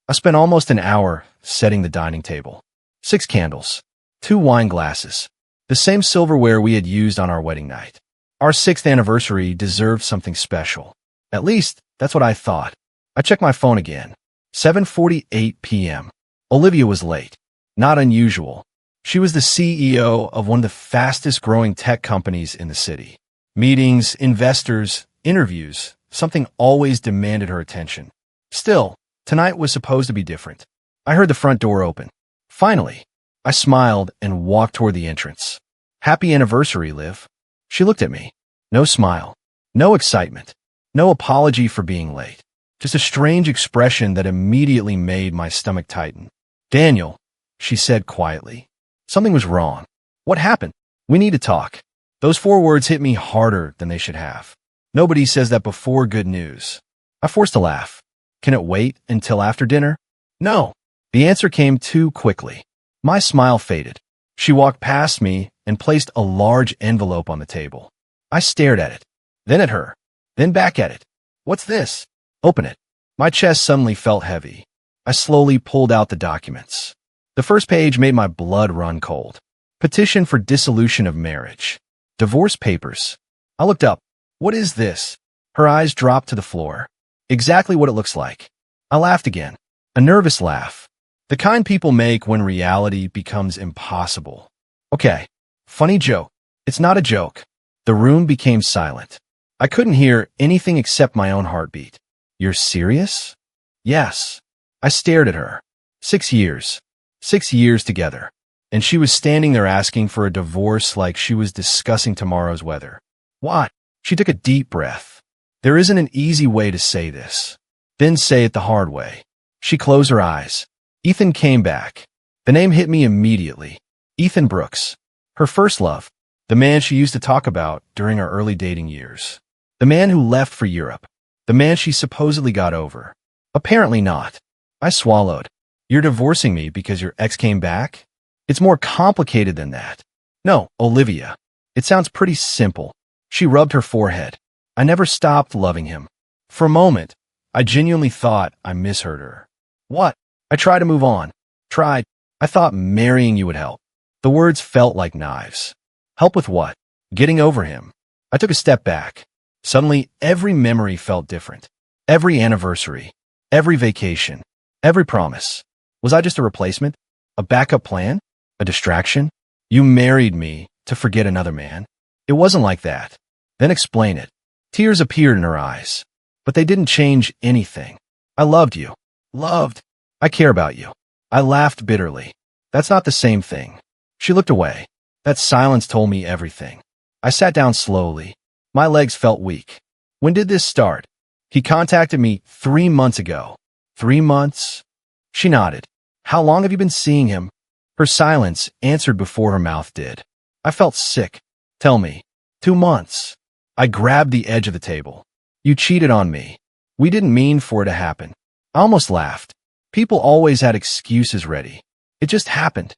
I spent almost an hour setting the dining table. 6 candles, 2 wine glasses, the same silverware we had used on our wedding night. Our 6th anniversary deserved something special. At least, that's what I thought. I checked my phone again. 7:48 p.m. Olivia was late. Not unusual. She was the CEO of one of the fastest-growing tech companies in the city. Meetings, investors, interviews, something always demanded her attention. Still, tonight was supposed to be different. I heard the front door open. Finally, I smiled and walked toward the entrance. "Happy anniversary, Liv." She looked at me. No smile. No excitement. No apology for being late. Just a strange expression that immediately made my stomach tighten. "Daniel," she said quietly. Something was wrong. "What happened? We need to talk." Those 4 words hit me harder than they should have. Nobody says that before good news. I forced a laugh. "Can it wait until after dinner?" "No." The answer came too quickly. My smile faded. She walked past me and placed a large envelope on the table. I stared at it, then at her, then back at it. "What's this?" "Open it." My chest suddenly felt heavy. I slowly pulled out the documents. The first page made my blood run cold. Petition for dissolution of marriage. Divorce papers. I looked up. "What is this?" Her eyes dropped to the floor. "Exactly what it looks like." I laughed again. A nervous laugh. The kind people make when reality becomes impossible. "Okay. Funny joke." "It's not a joke." The room became silent. I couldn't hear anything except my own heartbeat. "You're serious?" "Yes." I stared at her. 6 years. 6 years together. And she was standing there asking for a divorce like she was discussing tomorrow's weather. "What?" She took a deep breath. "There isn't an easy way to say this. Then say it the hard way." She closed her eyes. Ethan came back. The name hit me immediately. Ethan Brooks. Her first love. The man she used to talk about during our early dating years. The man who left for Europe. The man she supposedly got over. Apparently not. I swallowed. "You're divorcing me because your ex came back?" "It's more complicated than that." "No, Olivia. It sounds pretty simple." She rubbed her forehead. "I never stopped loving him." For a moment, I genuinely thought I misheard her. "What?" I tried to move on. Tried. "I thought marrying you would help." The words felt like knives. Help with what? Getting over him. I took a step back. Suddenly, every memory felt different. Every anniversary. Every vacation. Every promise. Was I just a replacement? A backup plan? A distraction? "You married me to forget another man." It wasn't like that. "Then explain it." Tears appeared in her eyes. But they didn't change anything. "I loved you." "Loved." "I care about you." I laughed bitterly. "That's not the same thing." She looked away. That silence told me everything. I sat down slowly. My legs felt weak. "When did this start?" "He contacted me 3 months ago." 3 months? She nodded. "How long have you been seeing him?" Her silence answered before her mouth did. I felt sick. "Tell me." 2 months. I grabbed the edge of the table. "You cheated on me. We didn't mean for it to happen." I almost laughed. People always had excuses ready. It just happened.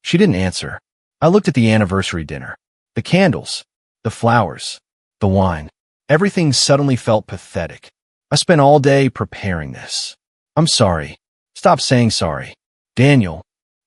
She didn't answer. I looked at the anniversary dinner. The candles. The flowers. The wine. Everything suddenly felt pathetic. I spent all day preparing this. "I'm sorry." "Stop saying sorry." "Daniel."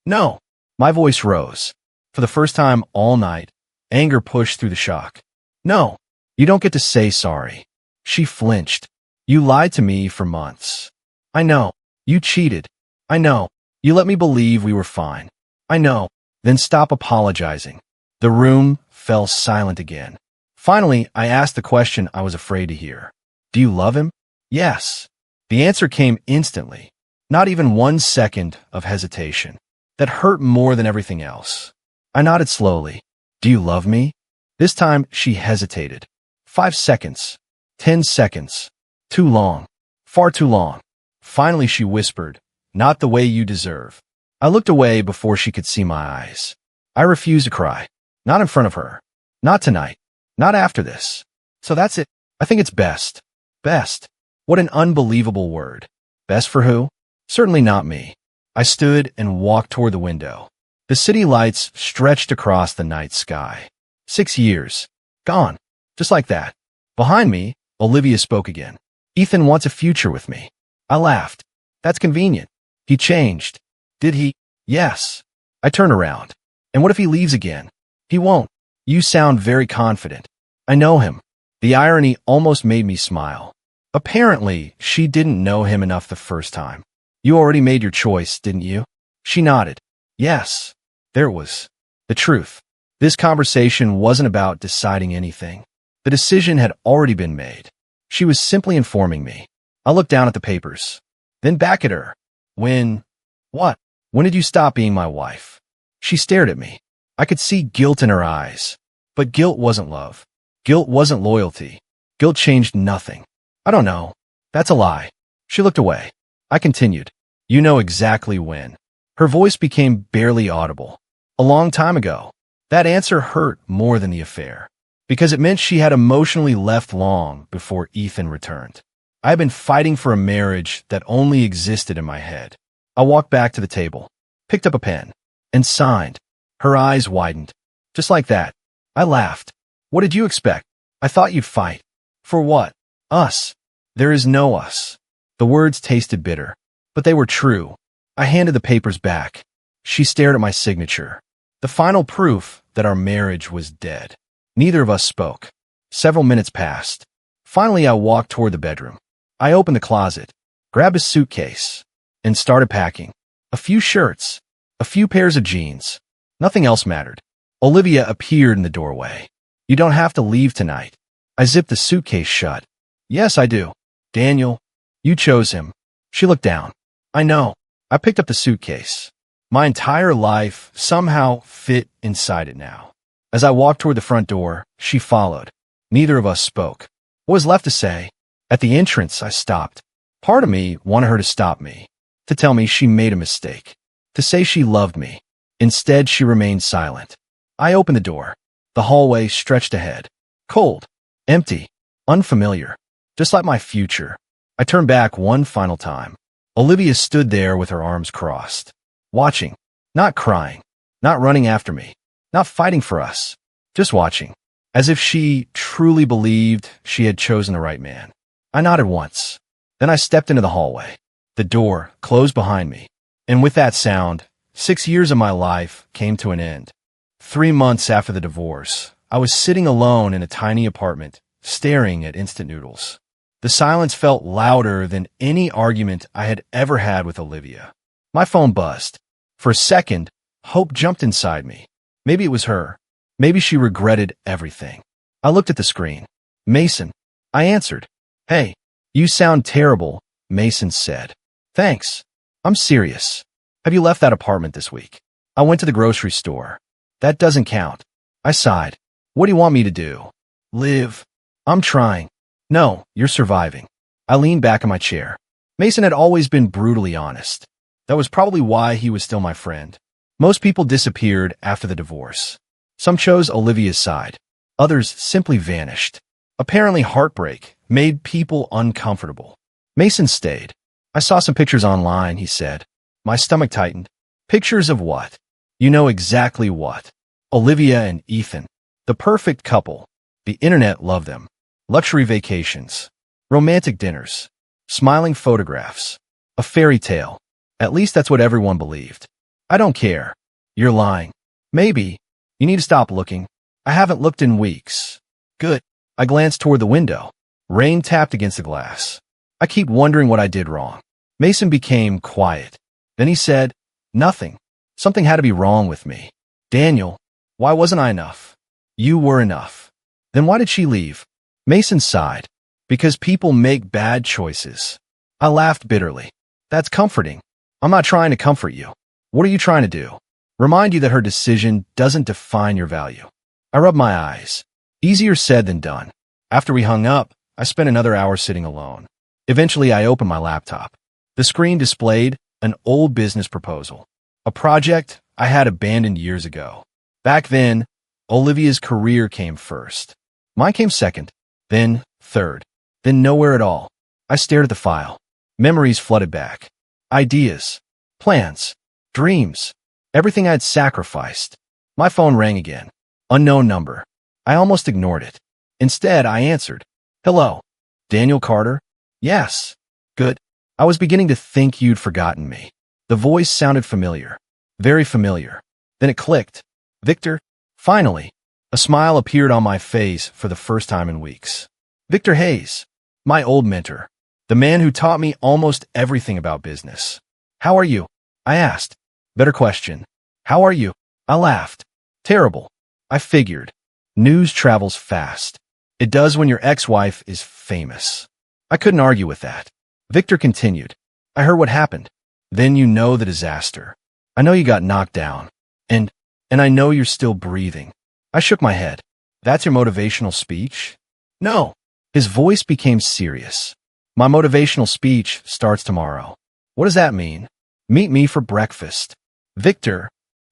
"No." My voice rose. For the first time all night, anger pushed through the shock. "No. You don't get to say sorry." She flinched. "You lied to me for months." "I know. You cheated." "I know. You let me believe we were fine." "I know." "Then stop apologizing." The room fell silent again. Finally, I asked the question I was afraid to hear. "Do you love him?" "Yes." The answer came instantly. Not even 1 second of hesitation. That hurt more than everything else. I nodded slowly. "Do you love me?" This time, she hesitated. 5 seconds. 10 seconds. Too long. Far too long. Finally, she whispered, "Not the way you deserve." I looked away before she could see my eyes. I refused to cry. Not in front of her. Not tonight. Not after this. So that's it. I think it's best. Best. What an unbelievable word. Best for who? Certainly not me. I stood and walked toward the window. The city lights stretched across the night sky. 6 years. Gone. Just like that. Behind me, Olivia spoke again. "Ethan wants a future with me." I laughed. "That's convenient." He changed. Did he? Yes. I turned around. And what if he leaves again? He won't. You sound very confident. I know him. The irony almost made me smile. Apparently, she didn't know him enough the first time. You already made your choice, didn't you? She nodded. Yes. There was the truth. This conversation wasn't about deciding anything. The decision had already been made. She was simply informing me. I looked down at the papers, then back at her. What? When did you stop being my wife? She stared at me. I could see guilt in her eyes. But guilt wasn't love. Guilt wasn't loyalty. Guilt changed nothing. I don't know. That's a lie. She looked away. I continued. You know exactly when. Her voice became barely audible. A long time ago. That answer hurt more than the affair, because it meant she had emotionally left long before Ethan returned. I had been fighting for a marriage that only existed in my head. I walked back to the table, picked up a pen, and signed. Her eyes widened. Just like that. I laughed. What did you expect? I thought you'd fight. For what? Us. There is no us. The words tasted bitter, but they were true. I handed the papers back. She stared at my signature. The final proof that our marriage was dead. Neither of us spoke. Several minutes passed. Finally, I walked toward the bedroom. I opened the closet, grabbed a suitcase, and started packing. A few shirts, a few pairs of jeans. Nothing else mattered. Olivia appeared in the doorway. You don't have to leave tonight. I zipped the suitcase shut. Yes, I do. Daniel, you chose him. She looked down. I know. I picked up the suitcase. My entire life somehow fit inside it now. As I walked toward the front door, she followed. Neither of us spoke. What was left to say? At the entrance, I stopped. Part of me wanted her to stop me, to tell me she made a mistake, to say she loved me. Instead, she remained silent. I opened the door. The hallway stretched ahead. Cold, empty, unfamiliar, just like my future. I turned back one final time. Olivia stood there with her arms crossed, watching, not crying, not running after me, not fighting for us, just watching, as if she truly believed she had chosen the right man. I nodded once. Then I stepped into the hallway. The door closed behind me, and with that sound, 6 years of my life came to an end. 3 months after the divorce, I was sitting alone in a tiny apartment, staring at instant noodles. The silence felt louder than any argument I had ever had with Olivia. My phone buzzed. For a second, hope jumped inside me. Maybe it was her. Maybe she regretted everything. I looked at the screen. Mason. I answered. Hey, you sound terrible, Mason said. Thanks. I'm serious. Have you left that apartment this week? I went to the grocery store. That doesn't count. I sighed. What do you want me to do? Live. I'm trying. No, you're surviving. I leaned back in my chair. Mason had always been brutally honest. That was probably why he was still my friend. Most people disappeared after the divorce. Some chose Olivia's side. Others simply vanished. Apparently, heartbreak made people uncomfortable. Mason stayed. I saw some pictures online, he said. My stomach tightened. Pictures of what? You know exactly what. Olivia and Ethan. The perfect couple. The internet loved them. Luxury vacations. Romantic dinners. Smiling photographs. A fairy tale. At least that's what everyone believed. I don't care. You're lying. Maybe. You need to stop looking. I haven't looked in weeks. Good. I glanced toward the window. Rain tapped against the glass. I keep wondering what I did wrong. Mason became quiet. Then he said, nothing. Something had to be wrong with me. Daniel, why wasn't I enough? You were enough. Then why did she leave? Mason sighed. Because people make bad choices. I laughed bitterly. That's comforting. I'm not trying to comfort you. What are you trying to do? Remind you that her decision doesn't define your value. I rubbed my eyes. Easier said than done. After we hung up, I spent another hour sitting alone. Eventually, I opened my laptop. The screen displayed an old business proposal. A project I had abandoned years ago. Back then, Olivia's career came first. Mine came second, then third, then nowhere at all. I stared at the file. Memories flooded back. Ideas, plans, dreams, everything I'd sacrificed. My phone rang again. Unknown number. I almost ignored it. Instead, I answered. Hello. Daniel Carter? Yes. Good. I was beginning to think you'd forgotten me. The voice sounded familiar. Very familiar. Then it clicked. Victor? Finally. A smile appeared on my face for the first time in weeks. Victor Hayes. My old mentor. The man who taught me almost everything about business. How are you? I asked. Better question. How are you? I laughed. Terrible. I figured. News travels fast. It does when your ex-wife is famous. I couldn't argue with that. Victor continued. I heard what happened. Then you know the disaster. I know you got knocked down. And I know you're still breathing. I shook my head. That's your motivational speech? No. His voice became serious. My motivational speech starts tomorrow. What does that mean? Meet me for breakfast. Victor.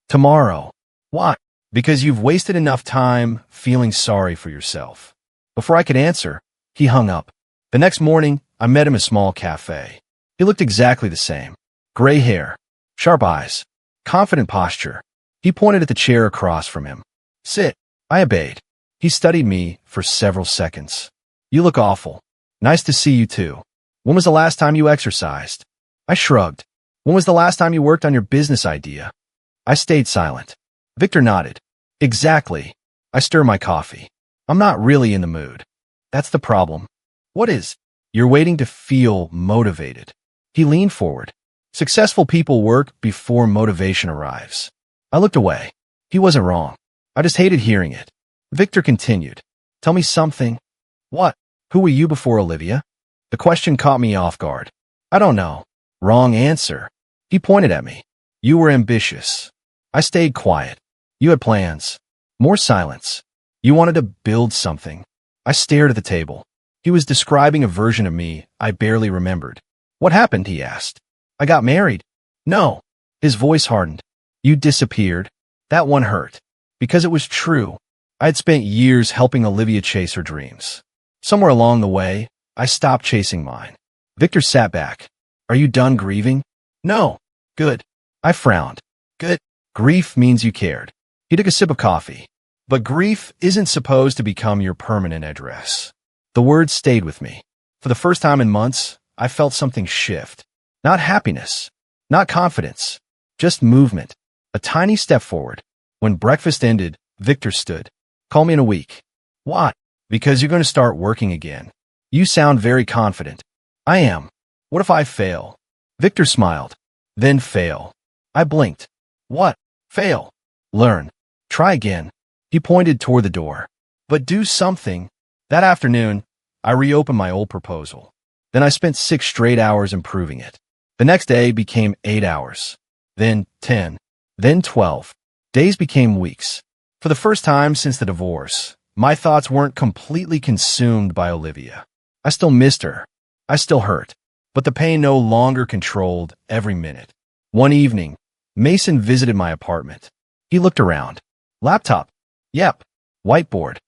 Tomorrow. Why? Because you've wasted enough time feeling sorry for yourself. Before I could answer, he hung up. The next morning, I met him in a small cafe. He looked exactly the same. Gray hair, sharp eyes, confident posture. He pointed at the chair across from him. Sit. I obeyed. He studied me for several seconds. You look awful. Nice to see you too. When was the last time you exercised? I shrugged. When was the last time you worked on your business idea? I stayed silent. Victor nodded. Exactly. I stir my coffee. I'm not really in the mood. That's the problem. What is? You're waiting to feel motivated. He leaned forward. Successful people work before motivation arrives. I looked away. He wasn't wrong. I just hated hearing it. Victor continued. Tell me something. What? Who were you before Olivia? The question caught me off guard. I don't know. Wrong answer. He pointed at me. You were ambitious. I stayed quiet. You had plans. More silence. You wanted to build something. I stared at the table. He was describing a version of me I barely remembered. What happened? He asked. I got married. No. His voice hardened. You disappeared. That one hurt. Because it was true. I had spent years helping Olivia chase her dreams. Somewhere along the way, I stopped chasing mine. Victor sat back. Are you done grieving? No. Good. I frowned. Good. Grief means you cared. He took a sip of coffee. But grief isn't supposed to become your permanent address. The words stayed with me. For the first time in months, I felt something shift. Not happiness. Not confidence. Just movement. A tiny step forward. When breakfast ended, Victor stood. Call me in a week. Why? Because you're going to start working again. You sound very confident. I am. What if I fail? Victor smiled. Then fail. I blinked. What? Fail. Learn. Try again. He pointed toward the door. But do something. That afternoon, I reopened my old proposal. Then I spent 6 straight hours improving it. The next day became 8 hours. Then 10. Then 12. Days became weeks. For the first time since the divorce, my thoughts weren't completely consumed by Olivia. I still missed her. I still hurt. But the pain no longer controlled every minute. One evening, Mason visited my apartment. He looked around. Laptop. Yep. Whiteboard.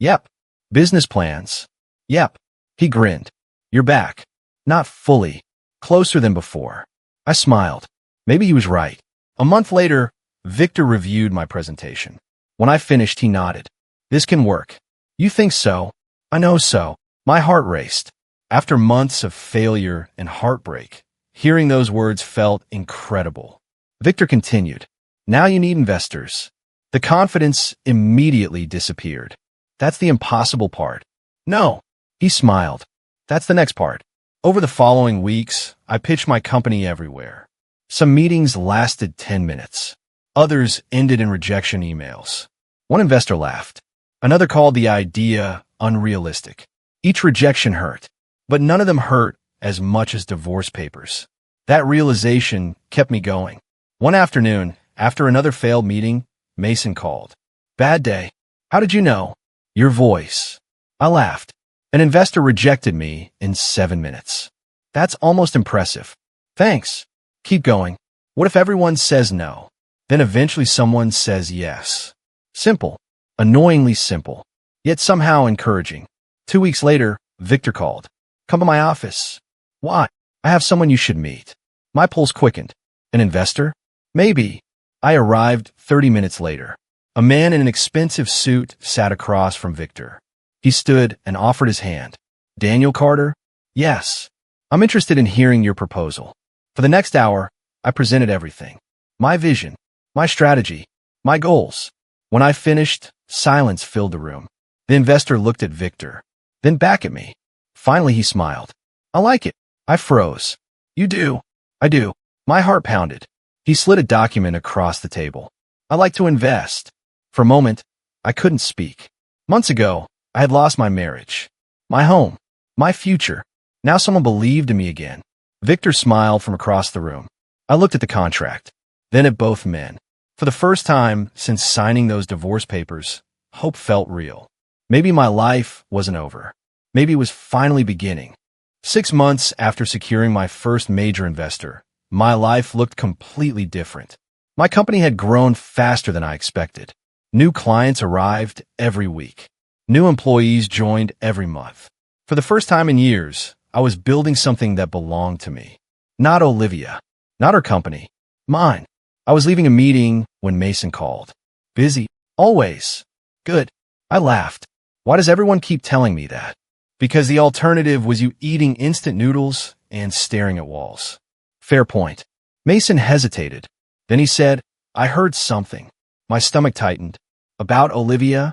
Yep. Business plans. Yep. He grinned. You're back. Not fully. Closer than before. I smiled. Maybe he was right. A month later, Victor reviewed my presentation. When I finished, he nodded. This can work. You think so? I know so. My heart raced. After months of failure and heartbreak, hearing those words felt incredible. Victor continued. Now you need investors. The confidence immediately disappeared. That's the impossible part. No. He smiled. That's the next part. Over the following weeks, I pitched my company everywhere. Some meetings lasted 10 minutes. Others ended in rejection emails. One investor laughed. Another called the idea unrealistic. Each rejection hurt, but none of them hurt as much as divorce papers. That realization kept me going. One afternoon, after another failed meeting, Mason called. Bad day. How did you know? Your voice. I laughed. An investor rejected me in 7 minutes. That's almost impressive. Thanks. Keep going. What if everyone says no? Then eventually someone says yes. Simple. Annoyingly simple. Yet somehow encouraging. 2 weeks later, Victor called. Come to my office. Why? I have someone you should meet. My pulse quickened. An investor? Maybe. I arrived 30 minutes later. A man in an expensive suit sat across from Victor. He stood and offered his hand. Daniel Carter? Yes. I'm interested in hearing your proposal. For the next hour, I presented everything. My vision, my strategy, my goals. When I finished, silence filled the room. The investor looked at Victor, then back at me. Finally, he smiled. I like it. I froze. You do. I do. My heart pounded. He slid a document across the table. I like to invest. For a moment, I couldn't speak. Months ago, I had lost my marriage, my home, my future. Now someone believed in me again. Victor smiled from across the room. I looked at the contract, then at both men. For the first time since signing those divorce papers, hope felt real. Maybe my life wasn't over. Maybe it was finally beginning. 6 months after securing my first major investor, my life looked completely different. My company had grown faster than I expected. New clients arrived every week. New employees joined every month. For the first time in years, I was building something that belonged to me. Not Olivia, not her company, mine. I was leaving a meeting when Mason called. Busy, always. Good. I laughed. Why does everyone keep telling me that? Because the alternative was you eating instant noodles and staring at walls. Fair point. Mason hesitated. Then he said, I heard something. My stomach tightened. About Olivia?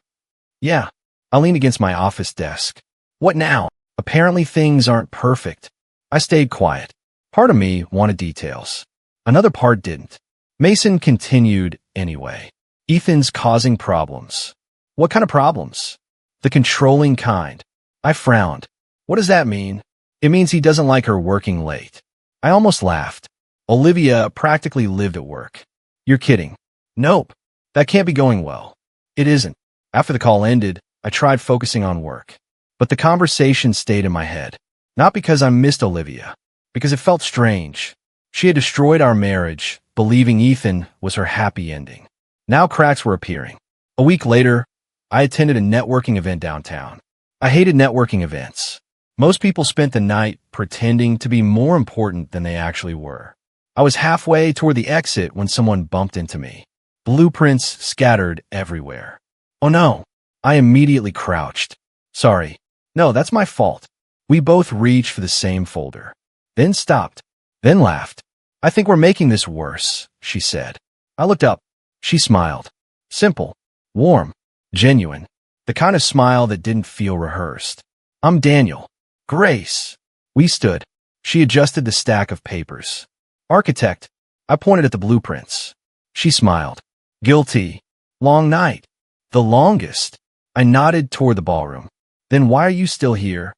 Yeah. I leaned against my office desk. What now? Apparently things aren't perfect. I stayed quiet. Part of me wanted details. Another part didn't. Mason continued anyway. Ethan's causing problems. What kind of problems? The controlling kind. I frowned. What does that mean? It means he doesn't like her working late. I almost laughed. Olivia practically lived at work. You're kidding. Nope. That can't be going well. It isn't. After the call ended, I tried focusing on work. But the conversation stayed in my head. Not because I missed Olivia. Because it felt strange. She had destroyed our marriage, believing Ethan was her happy ending. Now cracks were appearing. A week later, I attended a networking event downtown. I hated networking events. Most people spent the night pretending to be more important than they actually were. I was halfway toward the exit when someone bumped into me. Blueprints scattered everywhere. Oh no. I immediately crouched. Sorry. No, that's my fault. We both reached for the same folder. Then stopped. Then laughed. I think we're making this worse, she said. I looked up. She smiled. Simple. Warm. Genuine. The kind of smile that didn't feel rehearsed. I'm Daniel. Grace. We stood. She adjusted the stack of papers. Architect. I pointed at the blueprints. She smiled. Guilty. Long night. The longest. I nodded toward the ballroom. Then why are you still here?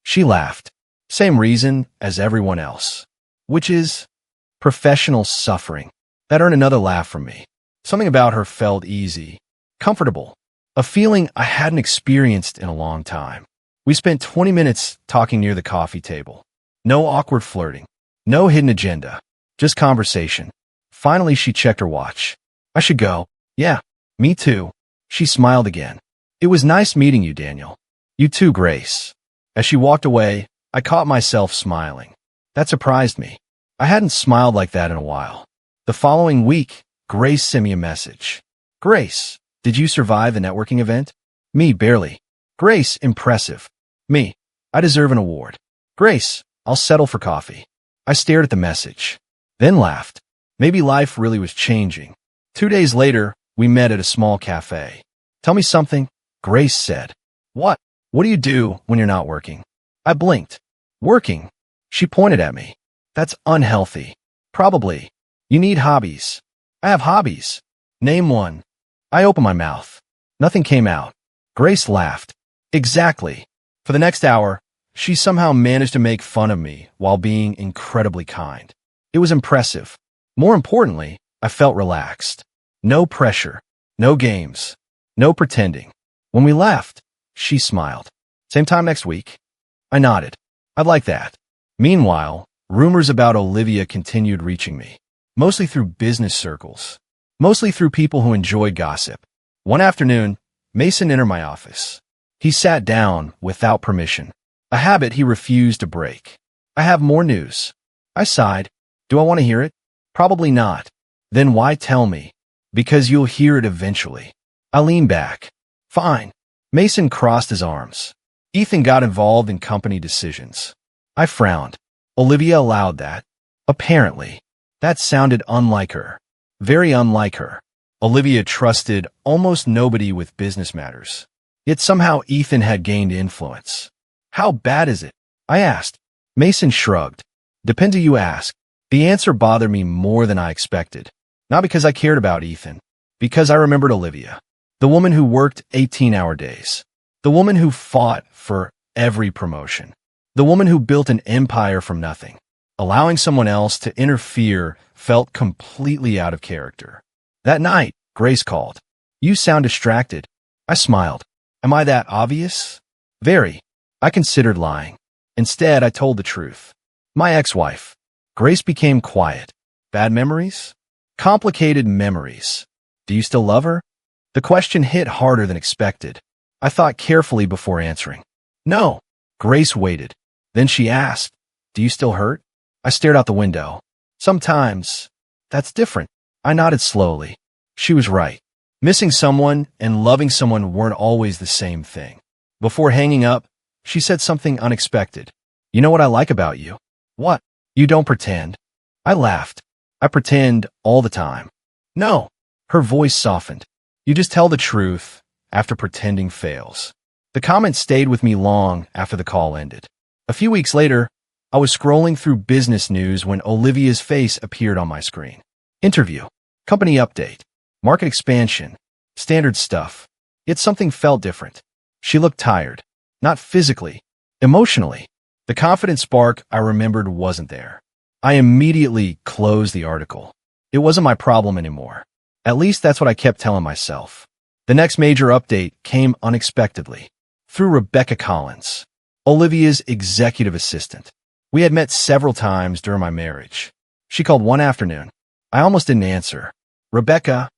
She laughed. Same reason as everyone else. Which is professional suffering. That earned another laugh from me. Something about her felt easy. Comfortable. A feeling I hadn't experienced in a long time. We spent 20 minutes talking near the coffee table. No awkward flirting. No hidden agenda. Just conversation. Finally, she checked her watch. I should go. Yeah, me too. She smiled again. It was nice meeting you, Daniel. You too, Grace. As she walked away, I caught myself smiling. That surprised me. I hadn't smiled like that in a while. The following week, Grace sent me a message. Grace, did you survive the networking event? Me, barely. Grace, impressive. Me, I deserve an award. Grace, I'll settle for coffee. I stared at the message, then laughed. Maybe life really was changing. 2 days later, we met at a small cafe. Tell me something, Grace said. What? What do you do when you're not working? I blinked. Working? She pointed at me. That's unhealthy. Probably. You need hobbies. I have hobbies. Name one. I opened my mouth. Nothing came out. Grace laughed. Exactly. For the next hour, she somehow managed to make fun of me while being incredibly kind. It was impressive. More importantly, I felt relaxed. No pressure. No games. No pretending. When we left, she smiled. Same time next week? I nodded. I'd like that. Meanwhile, rumors about Olivia continued reaching me. Mostly through business circles. Mostly through people who enjoy gossip. One afternoon, Mason entered my office. He sat down without permission. A habit he refused to break. I have more news. I sighed. Do I want to hear it? Probably not. Then why tell me? Because you'll hear it eventually. I leaned back. Fine. Mason crossed his arms. Ethan got involved in company decisions. I frowned. Olivia allowed that. Apparently. That sounded unlike her. Very unlike her. Olivia trusted almost nobody with business matters. Yet somehow Ethan had gained influence. How bad is it? I asked. Mason shrugged. Depends who you ask. The answer bothered me more than I expected. Not because I cared about Ethan. Because I remembered Olivia. The woman who worked 18-hour days. The woman who fought for every promotion. The woman who built an empire from nothing. Allowing someone else to interfere felt completely out of character. That night, Grace called. You sound distracted. I smiled. Am I that obvious? Very. I considered lying. Instead, I told the truth. My ex-wife. Grace became quiet. Bad memories? Complicated memories. Do you still love her? The question hit harder than expected. I thought carefully before answering. No. Grace waited. Then she asked, do you still hurt? I stared out the window. Sometimes. That's different. I nodded slowly. She was right. Missing someone and loving someone weren't always the same thing. Before hanging up, she said something unexpected. You know what I like about you? What? You don't pretend. I laughed. I pretend all the time. No. Her voice softened. You just tell the truth after pretending fails. The comment stayed with me long after the call ended. A few weeks later, I was scrolling through business news when Olivia's face appeared on my screen. Interview. Company update. Market expansion. Standard stuff. Yet something felt different. She looked tired. Not physically. Emotionally. The confident spark I remembered wasn't there. I immediately closed the article. It wasn't my problem anymore. At least that's what I kept telling myself. The next major update came unexpectedly. Through Rebecca Collins, Olivia's executive assistant. We had met several times during my marriage. She called one afternoon. I almost didn't answer. Rebecca.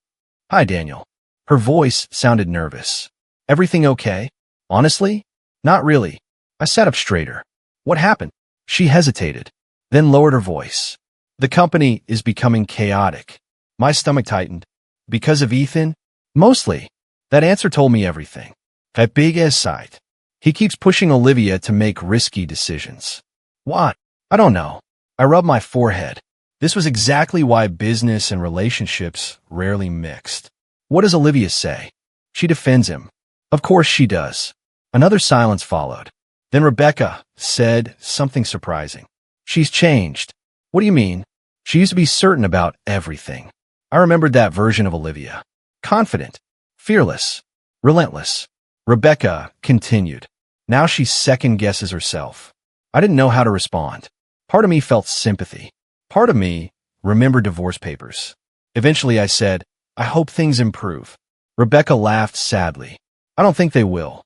Hi, Daniel. Her voice sounded nervous. Everything okay? Honestly? Not really. I sat up straighter. What happened? She hesitated, then lowered her voice. The company is becoming chaotic. My stomach tightened. Because of Ethan? Mostly. That answer told me everything. That big ass sight. He keeps pushing Olivia to make risky decisions. What? I don't know. I rubbed my forehead. This was exactly why business and relationships rarely mixed. What does Olivia say? She defends him. Of course she does. Another silence followed. Then Rebecca said something surprising. She's changed. What do you mean? She used to be certain about everything. I remembered that version of Olivia. Confident, fearless, relentless. Rebecca continued. Now she second-guesses herself. I didn't know how to respond. Part of me felt sympathy. Part of me remembered divorce papers. Eventually I said, I hope things improve. Rebecca laughed sadly. I don't think they will.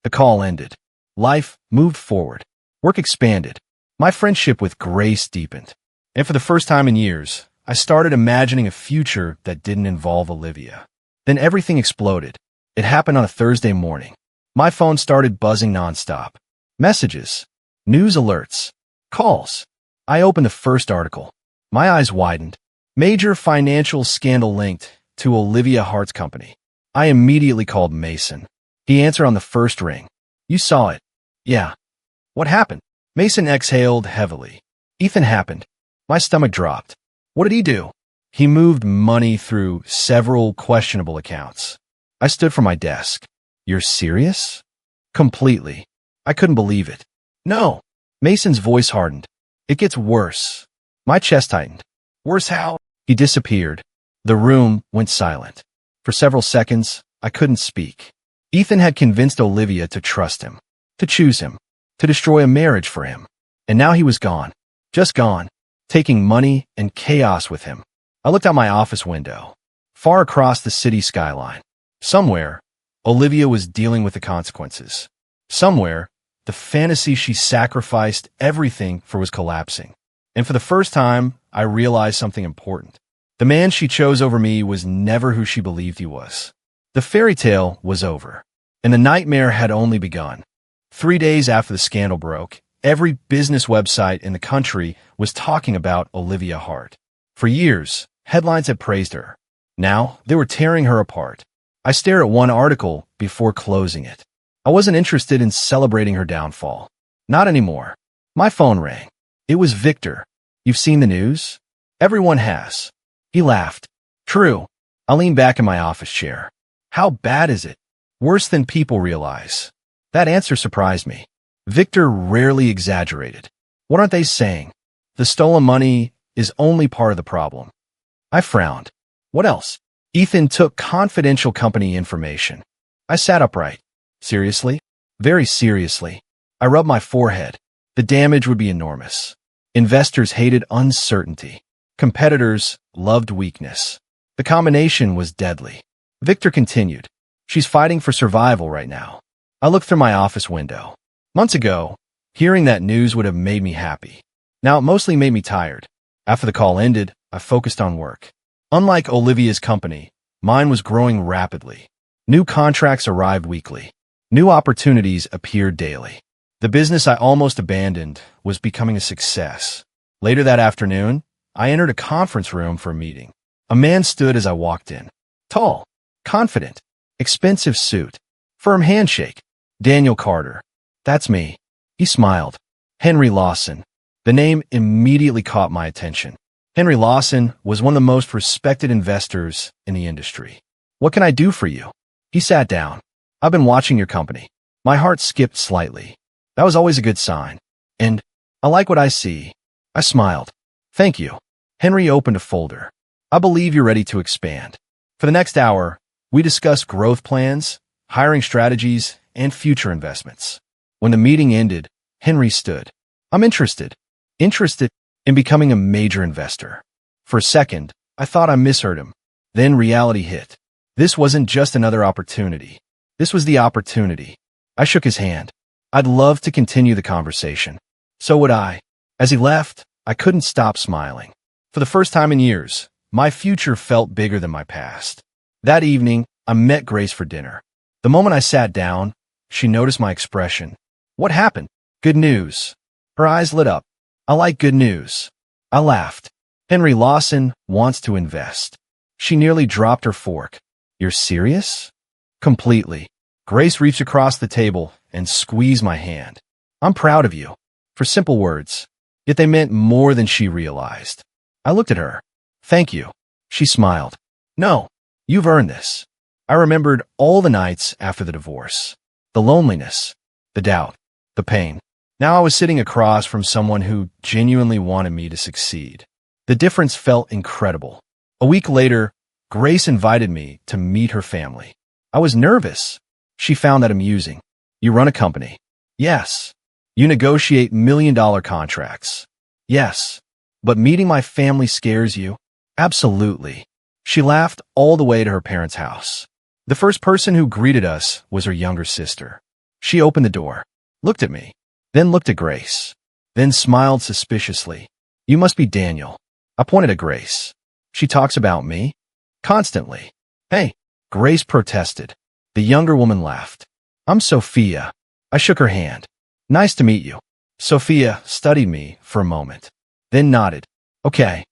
The call ended. Life moved forward. Work expanded. My friendship with Grace deepened. And for the first time in years, I started imagining a future that didn't involve Olivia. Then everything exploded. It happened on a Thursday morning. My phone started buzzing nonstop. Messages. News alerts. Calls. I opened the first article. My eyes widened. Major financial scandal linked to Olivia Hart's company. I immediately called Mason. He answered on the first ring. You saw it. Yeah. What happened? Mason exhaled heavily. Ethan happened. My stomach dropped. What did he do? He moved money through several questionable accounts. I stood from my desk. You're serious? Completely. I couldn't believe it. No. Mason's voice hardened. It gets worse. My chest tightened. Worse how? He disappeared. The room went silent. For several seconds, I couldn't speak. Ethan had convinced Olivia to trust him, to choose him, to destroy a marriage for him. And now he was gone. Just gone. Taking money and chaos with him. I looked out my office window. Far across the city skyline. Somewhere, Olivia was dealing with the consequences. Somewhere, the fantasy she sacrificed everything for was collapsing. And for the first time, I realized something important. The man she chose over me was never who she believed he was. The fairy tale was over, and the nightmare had only begun. 3 days after the scandal broke, every business website in the country was talking about Olivia Hart. For years, headlines had praised her. Now, they were tearing her apart. I stared at one article before closing it. I wasn't interested in celebrating her downfall. Not anymore. My phone rang. It was Victor. You've seen the news? Everyone has. He laughed. True. I leaned back in my office chair. How bad is it? Worse than people realize. That answer surprised me. Victor rarely exaggerated. What aren't they saying? The stolen money is only part of the problem. I frowned. What else? Ethan took confidential company information. I sat upright. Seriously? Very seriously. I rubbed my forehead. The damage would be enormous. Investors hated uncertainty. Competitors loved weakness. The combination was deadly. Victor continued. She's fighting for survival right now. I looked through my office window. Months ago, hearing that news would have made me happy. Now it mostly made me tired. After the call ended, I focused on work. Unlike Olivia's company, mine was growing rapidly. New contracts arrived weekly. New opportunities appeared daily. The business I almost abandoned was becoming a success. Later that afternoon, I entered a conference room for a meeting. A man stood as I walked in. Tall, confident, expensive suit, firm handshake. Daniel Carter. That's me. He smiled. Henry Lawson. The name immediately caught my attention. Henry Lawson was one of the most respected investors in the industry. What can I do for you? He sat down. I've been watching your company. My heart skipped slightly. That was always a good sign. And I like what I see. I smiled. Thank you. Henry opened a folder. I believe you're ready to expand. For the next hour, we discussed growth plans, hiring strategies, and future investments. When the meeting ended, Henry stood. I'm interested in becoming a major investor. For a second, I thought I misheard him. Then reality hit. This wasn't just another opportunity. This was the opportunity. I shook his hand. I'd love to continue the conversation. So would I. As he left, I couldn't stop smiling. For the first time in years, my future felt bigger than my past. That evening, I met Grace for dinner. The moment I sat down, she noticed my expression. What happened? Good news. Her eyes lit up. I like good news. I laughed. Henry Lawson wants to invest. She nearly dropped her fork. You're serious? Completely. Grace reached across the table and squeezed my hand. I'm proud of you. For simple words. Yet they meant more than she realized. I looked at her. Thank you. She smiled. No, you've earned this. I remembered all the nights after the divorce. The loneliness, the doubt, the pain. Now I was sitting across from someone who genuinely wanted me to succeed. The difference felt incredible. A week later, Grace invited me to meet her family. I was nervous. She found that amusing. You run a company. Yes. You negotiate million-dollar contracts. Yes. But meeting my family scares you? Absolutely. She laughed all the way to her parents' house. The first person who greeted us was her younger sister. She opened the door, looked at me, then looked at Grace, then smiled suspiciously. You must be Daniel. I pointed at Grace. She talks about me? Constantly. Hey, Grace protested. The younger woman laughed. I'm Sophia. I shook her hand. Nice to meet you. Sophia studied me for a moment, then nodded. Okay.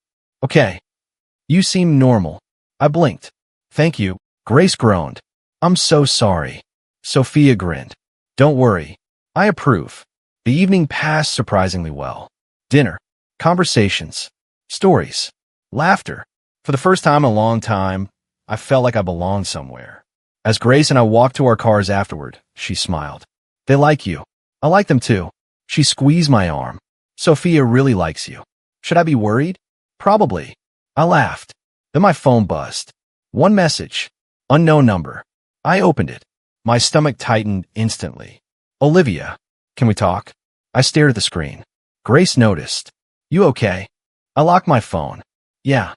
You seem normal. I blinked. Thank you. Grace groaned. I'm so sorry. Sophia grinned. Don't worry. I approve. The evening passed surprisingly well. Dinner, conversations, stories, laughter. For the first time in a long time, I felt like I belonged somewhere. As Grace and I walked to our cars afterward, she smiled. They like you. I like them too. She squeezed my arm. Sophia really likes you. Should I be worried? Probably. I laughed. Then my phone buzzed. One message. Unknown number. I opened it. My stomach tightened instantly. Olivia. Can we talk? I stared at the screen. Grace noticed. You okay? I locked my phone. Yeah.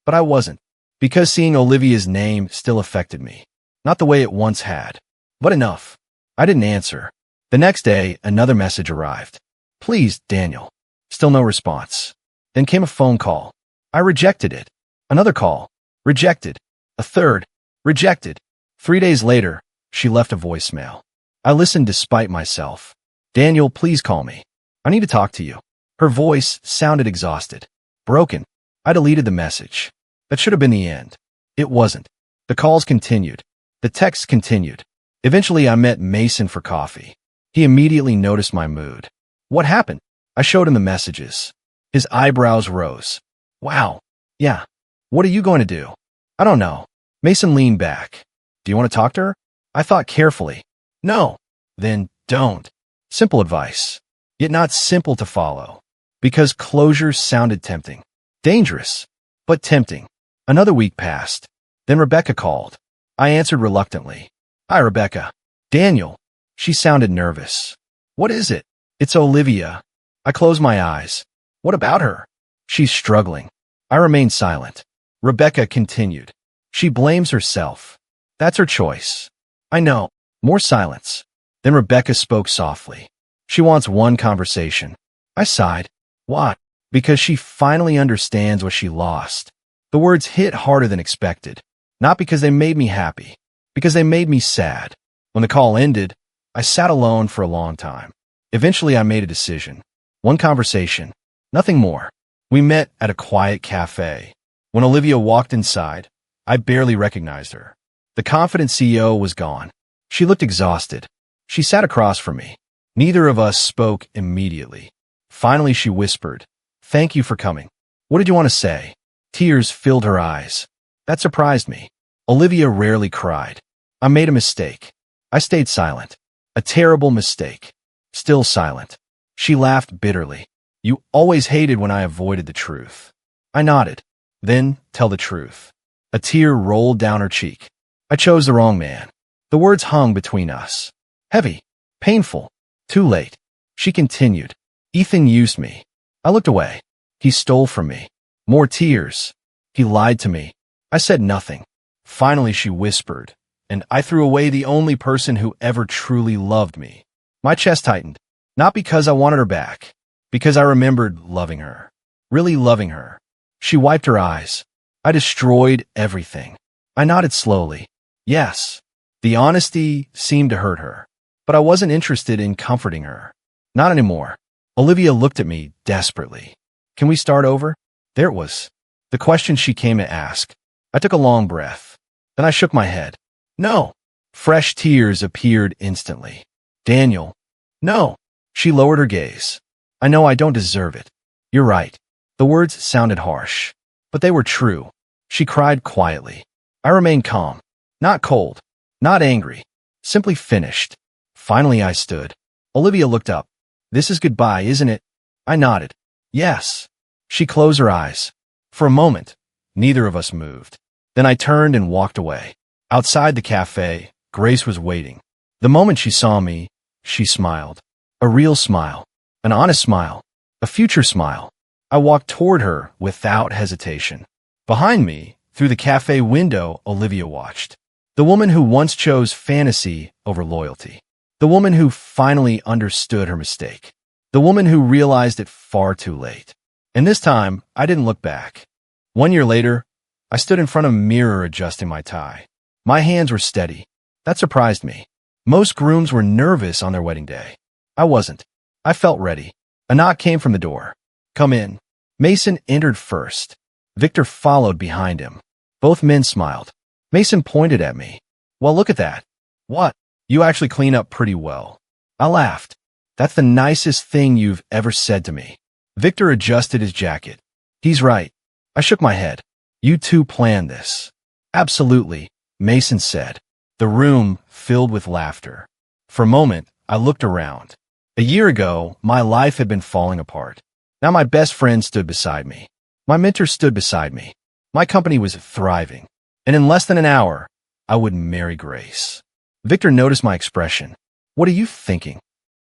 But I wasn't. Because seeing Olivia's name still affected me. Not the way it once had. But enough. I didn't answer. The next day, another message arrived. Please, Daniel. Still no response. Then came a phone call. I rejected it. Another call. Rejected. A third. Rejected. 3 days later, she left a voicemail. I listened despite myself. Daniel, please call me. I need to talk to you. Her voice sounded exhausted. Broken. I deleted the message. That should have been the end. It wasn't. The calls continued. The texts continued. Eventually, I met Mason for coffee. He immediately noticed my mood. What happened? I showed him the messages. His eyebrows rose. Wow. Yeah. What are you going to do? I don't know. Mason leaned back. Do you want to talk to her? I thought carefully. No. Then don't. Simple advice. Yet not simple to follow. Because closure sounded tempting. Dangerous. But tempting. Another week passed. Then Rebecca called. I answered reluctantly. Hi, Rebecca. Daniel. She sounded nervous. What is it? It's Olivia. I closed my eyes. What about her? She's struggling. I remained silent. Rebecca continued. She blames herself. That's her choice. I know. More silence. Then Rebecca spoke softly. She wants one conversation. I sighed. Why? Because she finally understands what she lost. The words hit harder than expected. Not because they made me happy. Because they made me sad. When the call ended, I sat alone for a long time. Eventually, I made a decision. One conversation. Nothing more. We met at a quiet cafe. When Olivia walked inside, I barely recognized her. The confident CEO was gone. She looked exhausted. She sat across from me. Neither of us spoke immediately. Finally, she whispered, "Thank you for coming." What did you want to say? Tears filled her eyes. That surprised me. Olivia rarely cried. I made a mistake. I stayed silent. A terrible mistake. Still silent. She laughed bitterly. You always hated when I avoided the truth. I nodded. Then, tell the truth. A tear rolled down her cheek. I chose the wrong man. The words hung between us. Heavy. Painful. Too late. She continued. Ethan used me. I looked away. He stole from me. More tears. He lied to me. I said nothing. Finally, she whispered, and I threw away the only person who ever truly loved me. My chest tightened. Not because I wanted her back. Because I remembered loving her. Really loving her. She wiped her eyes. I destroyed everything. I nodded slowly. Yes. The honesty seemed to hurt her. But I wasn't interested in comforting her. Not anymore. Olivia looked at me desperately. Can we start over? There it was. The question she came to ask. I took a long breath. Then I shook my head. No. Fresh tears appeared instantly. Daniel. No. She lowered her gaze. I know I don't deserve it. You're right. The words sounded harsh. But they were true. She cried quietly. I remained calm. Not cold. Not angry. Simply finished. Finally, I stood. Olivia looked up. This is goodbye, isn't it? I nodded. Yes. She closed her eyes. For a moment, neither of us moved. Then I turned and walked away. Outside the cafe, Grace was waiting. The moment she saw me, she smiled. A real smile. An honest smile. A future smile. I walked toward her without hesitation. Behind me, through the cafe window, Olivia watched. The woman who once chose fantasy over loyalty. The woman who finally understood her mistake. The woman who realized it far too late. And this time, I didn't look back. 1 year later, I stood in front of a mirror adjusting my tie. My hands were steady. That surprised me. Most grooms were nervous on their wedding day. I wasn't. I felt ready. A knock came from the door. Come in. Mason entered first. Victor followed behind him. Both men smiled. Mason pointed at me. Well, look at that. What? You actually clean up pretty well. I laughed. That's the nicest thing you've ever said to me. Victor adjusted his jacket. He's right. I shook my head. You two planned this. Absolutely, Mason said. The room filled with laughter. For a moment, I looked around. A year ago, my life had been falling apart. Now my best friend stood beside me. My mentor stood beside me. My company was thriving. And in less than an hour, I would marry Grace. Victor noticed my expression. What are you thinking?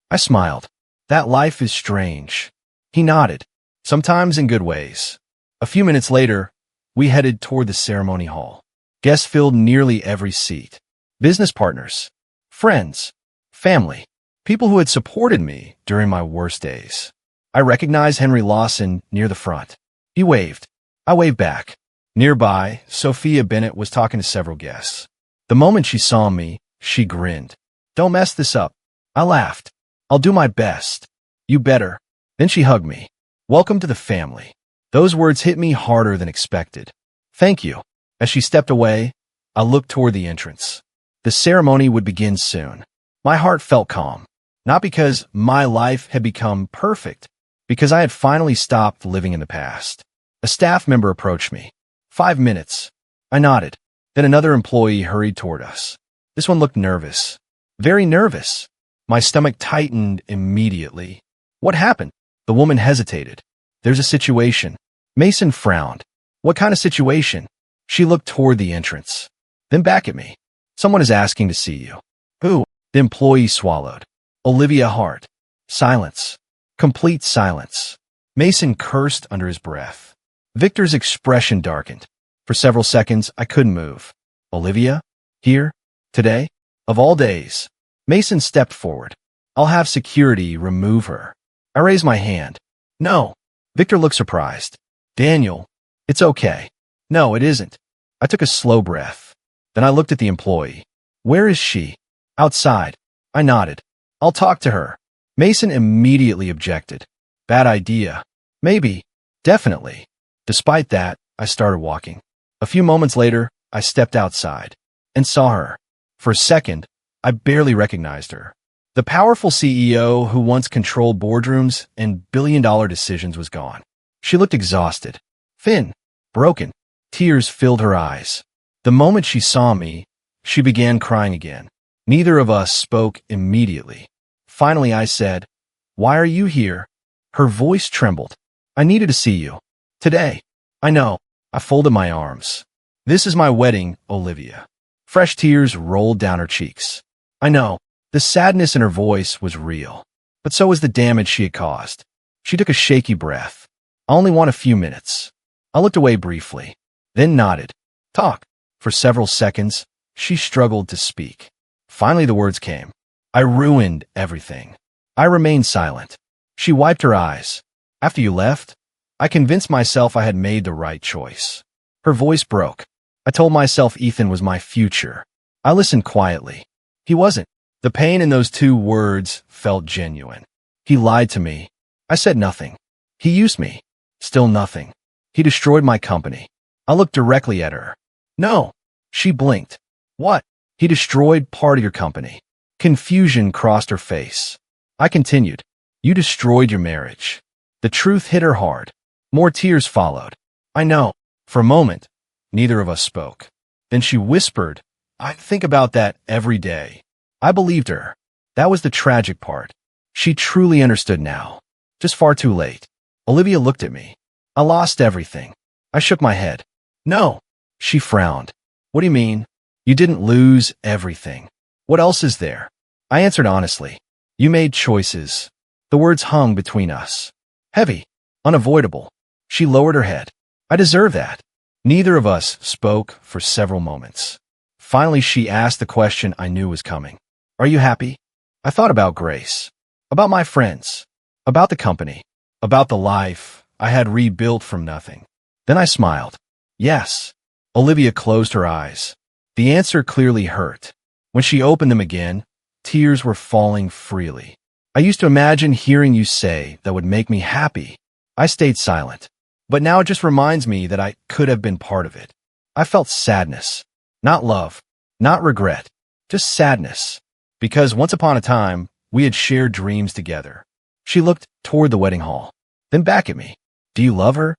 I smiled. That life is strange. He nodded, sometimes in good ways. A few minutes later, we headed toward the ceremony hall. Guests filled nearly every seat. Business partners, friends, family, people who had supported me during my worst days. I recognized Henry Lawson near the front. He waved. I waved back. Nearby, Sophia Bennett was talking to several guests. The moment she saw me, she grinned. Don't mess this up. I laughed. I'll do my best. You better. Then she hugged me. Welcome to the family. Those words hit me harder than expected. Thank you. As she stepped away, I looked toward the entrance. The ceremony would begin soon. My heart felt calm. Not because my life had become perfect, because I had finally stopped living in the past. A staff member approached me. 5 minutes. I nodded. Then another employee hurried toward us. This one looked nervous. Very nervous. My stomach tightened immediately. What happened? The woman hesitated. There's a situation. Mason frowned. What kind of situation? She looked toward the entrance. Then back at me. Someone is asking to see you. Who? The employee swallowed. Olivia Hart. Silence. Complete silence. Mason cursed under his breath. Victor's expression darkened. For several seconds, I couldn't move. Olivia? Here? Today? Of all days. Mason stepped forward. I'll have security remove her. I raised my hand. No. Victor looked surprised. Daniel, it's okay. No, it isn't. I took a slow breath. Then I looked at the employee. Where is she? Outside. I nodded. I'll talk to her. Mason immediately objected. Bad idea. Maybe. Definitely. Despite that, I started walking. A few moments later, I stepped outside and saw her. For a second, I barely recognized her. The powerful CEO who once controlled boardrooms and billion-dollar decisions was gone. She looked exhausted, thin, broken. Tears filled her eyes. The moment she saw me, she began crying again. Neither of us spoke immediately. Finally, I said, "Why are you here?" Her voice trembled. "I needed to see you. Today." "I know." I folded my arms. "This is my wedding, Olivia." Fresh tears rolled down her cheeks. I know. The sadness in her voice was real, but so was the damage she had caused. She took a shaky breath. "I only want a few minutes." I looked away briefly, then nodded. "Talk." For several seconds, she struggled to speak. Finally, the words came. "I ruined everything." I remained silent. She wiped her eyes. "After you left, I convinced myself I had made the right choice." Her voice broke. I told myself Ethan was my future. I listened quietly. He wasn't. The pain in those 2 words felt genuine. He lied to me. I said nothing. He used me. Still nothing. He destroyed my company. I looked directly at her. "No." She blinked. "What?" "He destroyed part of your company." Confusion crossed her face. I continued. "You destroyed your marriage." The truth hit her hard. More tears followed. "I know." For a moment, neither of us spoke. Then she whispered, "I think about that every day." I believed her. That was the tragic part. She truly understood now. Just far too late. Olivia looked at me. "I lost everything." I shook my head. "No." She frowned. "What do you mean?" "You didn't lose everything. What else is there?" I answered honestly. "You made choices." The words hung between us. Heavy. Unavoidable. She lowered her head. "I deserve that." Neither of us spoke for several moments. Finally, she asked the question I knew was coming. "Are you happy?" I thought about Grace. About my friends. About the company. About the life I had rebuilt from nothing. Then I smiled. "Yes." Olivia closed her eyes. The answer clearly hurt. When she opened them again, tears were falling freely. "I used to imagine hearing you say that would make me happy." I stayed silent. But now it just reminds me that I could have been part of it. I felt sadness. Not love. Not regret. Just sadness. Because once upon a time, we had shared dreams together. She looked toward the wedding hall, then back at me. "Do you love her?"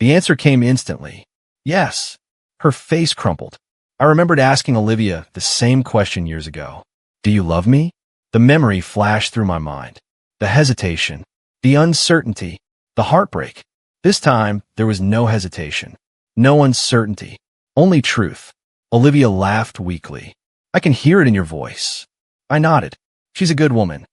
The answer came instantly. "Yes." Her face crumpled. I remembered asking Olivia the same question years ago. "Do you love me?" The memory flashed through my mind. The hesitation, the uncertainty, the heartbreak. This time, there was no hesitation, no uncertainty, only truth. Olivia laughed weakly. "I can hear it in your voice." I nodded. "She's a good woman."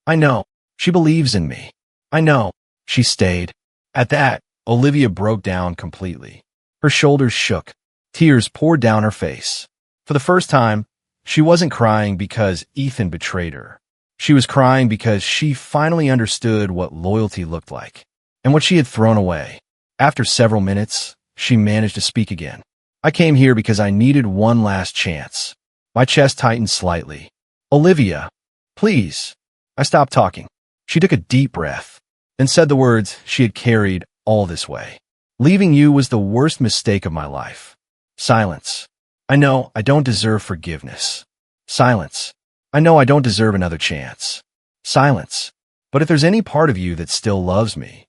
"I know. She believes in me." "I know." She stayed. At that, Olivia broke down completely. Her shoulders shook. Tears poured down her face. For the first time, she wasn't crying because Ethan betrayed her. She was crying because she finally understood what loyalty looked like and what she had thrown away. After several minutes, she managed to speak again. "I came here because I needed one last chance." My chest tightened slightly. "Olivia, please." I stopped talking. She took a deep breath, then said the words she had carried all this way. "Leaving you was the worst mistake of my life." Silence. "I know I don't deserve forgiveness." Silence. "I know I don't deserve another chance." Silence. "But if there's any part of you that still loves me."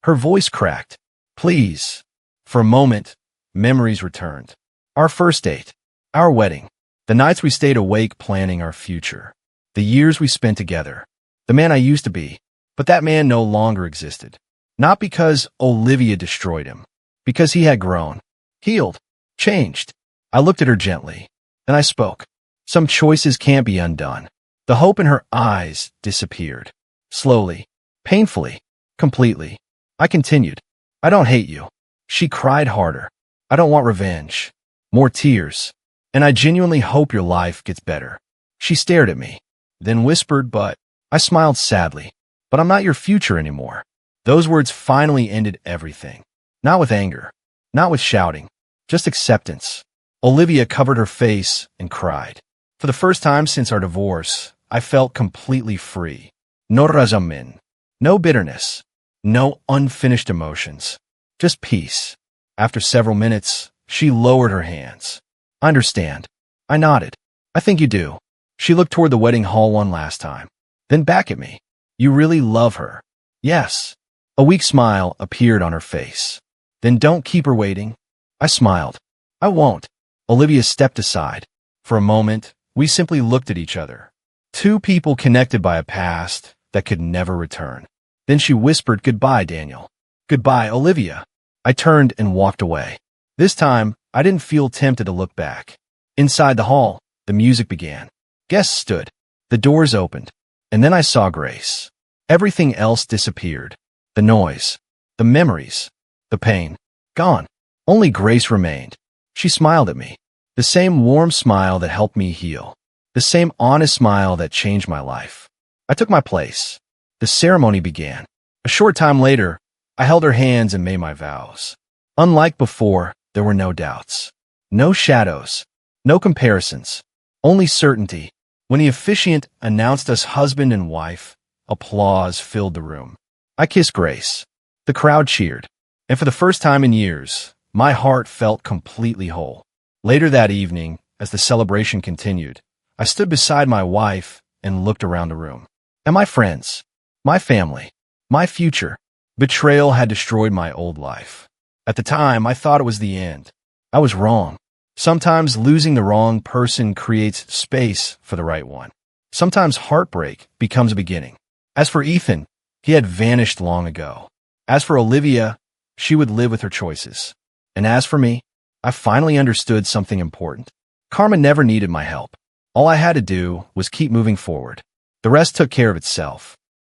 Her voice cracked. Please. For a moment, memories returned. Our first date. Our wedding. The nights we stayed awake planning our future. The years we spent together. The man I used to be. But that man no longer existed. Not because Olivia destroyed him. Because he had grown. Healed. Changed. I looked at her gently. Then I spoke. Some choices can't be undone. The hope in her eyes disappeared. Slowly. Painfully. Completely. I continued. I don't hate you. She cried harder. I don't want revenge. More tears. And I genuinely hope your life gets better. She stared at me. Then whispered, but I smiled sadly. But I'm not your future anymore. Those words finally ended everything. Not with anger. Not with shouting. Just acceptance. Olivia covered her face and cried. For the first time since our divorce, I felt completely free. No resentment. No bitterness. No unfinished emotions. Just peace. After several minutes, she lowered her hands. I understand. I nodded. I think you do. She looked toward the wedding hall one last time. Then back at me. You really love her. Yes. A weak smile appeared on her face. Then don't keep her waiting. I smiled. I won't. Olivia stepped aside. For a moment, we simply looked at each other. Two people connected by a past that could never return. Then she whispered, "Goodbye, Daniel." "Goodbye, Olivia." I turned and walked away. This time, I didn't feel tempted to look back. Inside the hall, the music began. Guests stood. The doors opened. And then I saw Grace. Everything else disappeared. The noise. The memories. The pain. Gone. Only Grace remained. She smiled at me. The same warm smile that helped me heal. The same honest smile that changed my life. I took my place. The ceremony began. A short time later, I held her hands and made my vows. Unlike before, there were no doubts. No shadows. No comparisons. Only certainty. When the officiant announced us husband and wife, applause filled the room. I kissed Grace. The crowd cheered. And for the first time in years, my heart felt completely whole. Later that evening, as the celebration continued, I stood beside my wife and looked around the room. And my friends, my family, my future. Betrayal had destroyed my old life. At the time, I thought it was the end. I was wrong. Sometimes losing the wrong person creates space for the right one. Sometimes heartbreak becomes a beginning. As for Ethan, he had vanished long ago. As for Olivia, she would live with her choices. And as for me, I finally understood something important. Karma never needed my help. All I had to do was keep moving forward. The rest took care of itself.